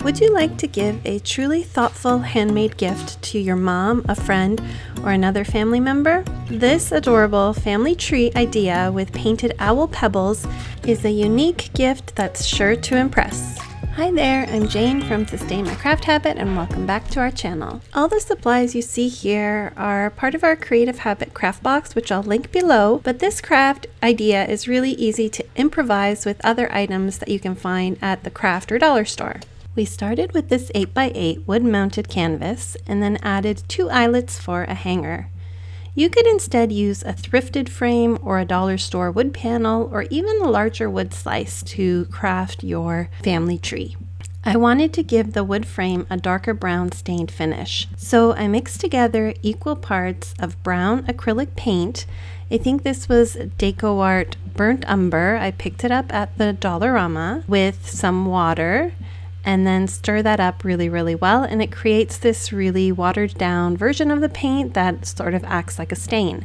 Would you like to give a truly thoughtful handmade gift to your mom, a friend, or another family member? This adorable family tree idea with painted owl pebbles is a unique gift that's sure to impress. Hi there, I'm Jane from Sustain My Craft Habit and welcome back to our channel. All the supplies you see here are part of our Creative Habit craft box, which I'll link below, but this craft idea is really easy to improvise with other items that you can find at the craft or dollar store. We started with this 8x8 wood-mounted canvas and then added 2 eyelets for a hanger. You could instead use a thrifted frame or a dollar store wood panel or even a larger wood slice to craft your family tree. I wanted to give the wood frame a darker brown stained finish, so I mixed together equal parts of brown acrylic paint. I think this was DecoArt Burnt Umber. I picked it up at the Dollarama with some water, and then stir that up really well, and it creates this really watered down version of the paint that sort of acts like a stain.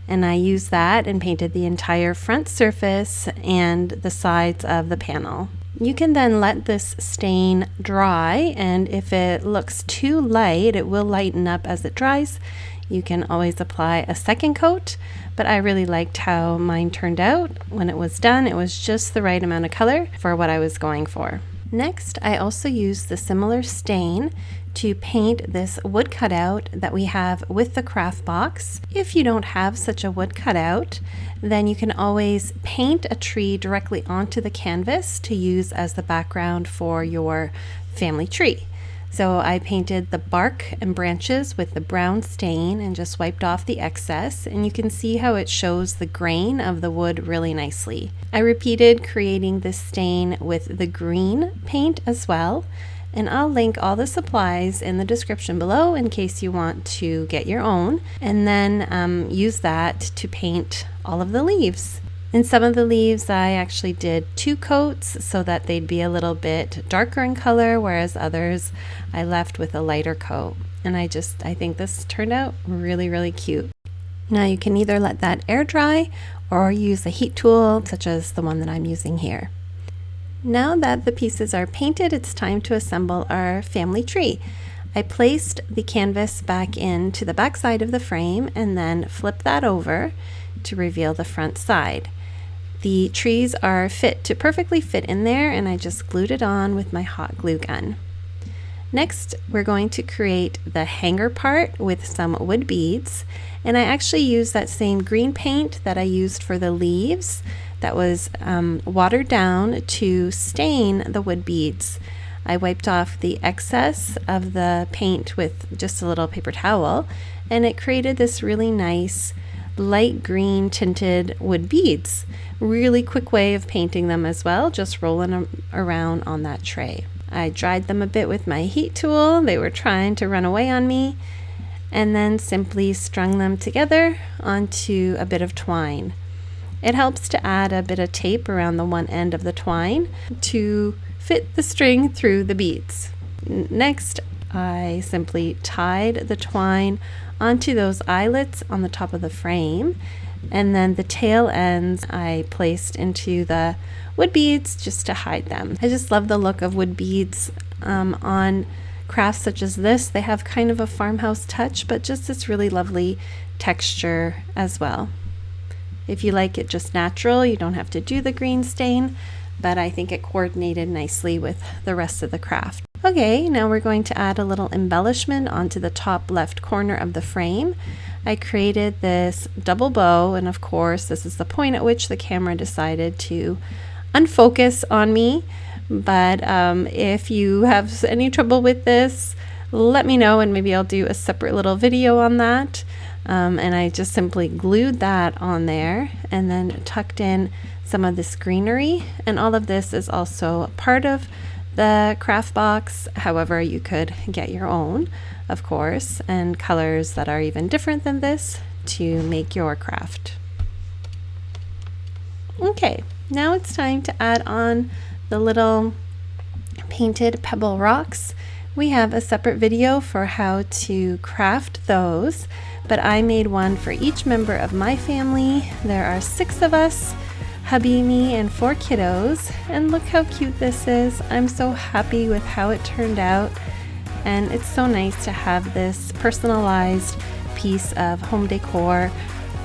And I used that and painted the entire front surface and the sides of the panel. You can then let this stain dry, and if it looks too light, it will lighten up as it dries. You can always apply a second coat, but I really liked how mine turned out. When it was done, it was just the right amount of color for what I was going for. Next, I also used the similar stain to paint this wood cutout that we have with the craft box. If you don't have such a wood cutout, then you can always paint a tree directly onto the canvas to use as the background for your family tree. So I painted the bark and branches with the brown stain and just wiped off the excess, and you can see how it shows the grain of the wood really nicely. I repeated creating this stain with the green paint as well, and I'll link all the supplies in the description below in case you want to get your own, and then use that to paint all of the leaves. In some of the leaves, I actually did 2 coats so that they'd be a little bit darker in color, whereas others I left with a lighter coat. And I think this turned out really cute. Now you can either let that air dry or use a heat tool such as the one that I'm using here. Now that the pieces are painted, it's time to assemble our family tree. I placed the canvas back into the back side of the frame and then flipped that over to reveal the front side. The trees are fit to perfectly fit in there, and I just glued it on with my hot glue gun. Next, we're going to create the hanger part with some wood beads, and I actually used that same green paint that I used for the leaves that was watered down to stain the wood beads. I wiped off the excess of the paint with just a little paper towel, and it created this really nice light green tinted wood beads. Really quick way of painting them as well, just rolling them around on that tray. I dried them a bit with my heat tool. They were trying to run away on me, and then simply strung them together onto a bit of twine. It helps to add a bit of tape around the one end of the twine to fit the string through the beads. Next, I simply tied the twine onto those eyelets on the top of the frame, and then the tail ends I placed into the wood beads just to hide them. I just love the look of wood beads on crafts such as this. They have kind of a farmhouse touch, but just this really lovely texture as well. If you like it just natural, you don't have to do the green stain, but I think it coordinated nicely with the rest of the craft. Okay, now we're going to add a little embellishment onto the top left corner of the frame. I created this double bow, and of course this is the point at which the camera decided to unfocus on me, but if you have any trouble with this, let me know and maybe I'll do a separate little video on that. And I just simply glued that on there and then tucked in some of this greenery, and all of this is also part of the craft box. However, you could get your own, of course, and colors that are even different than this to make your craft. Okay, now it's time to add on the little painted pebble rocks. We have a separate video for how to craft those, but I made one for each member of my family. There are 6 of us. hubby, me, and 4 kiddos. And look how cute this is. I'm so happy with how it turned out. And it's so nice to have this personalized piece of home decor.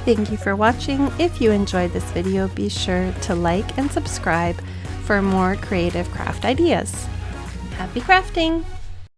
Thank you for watching. If you enjoyed this video, be sure to like and subscribe for more creative craft ideas. Happy crafting!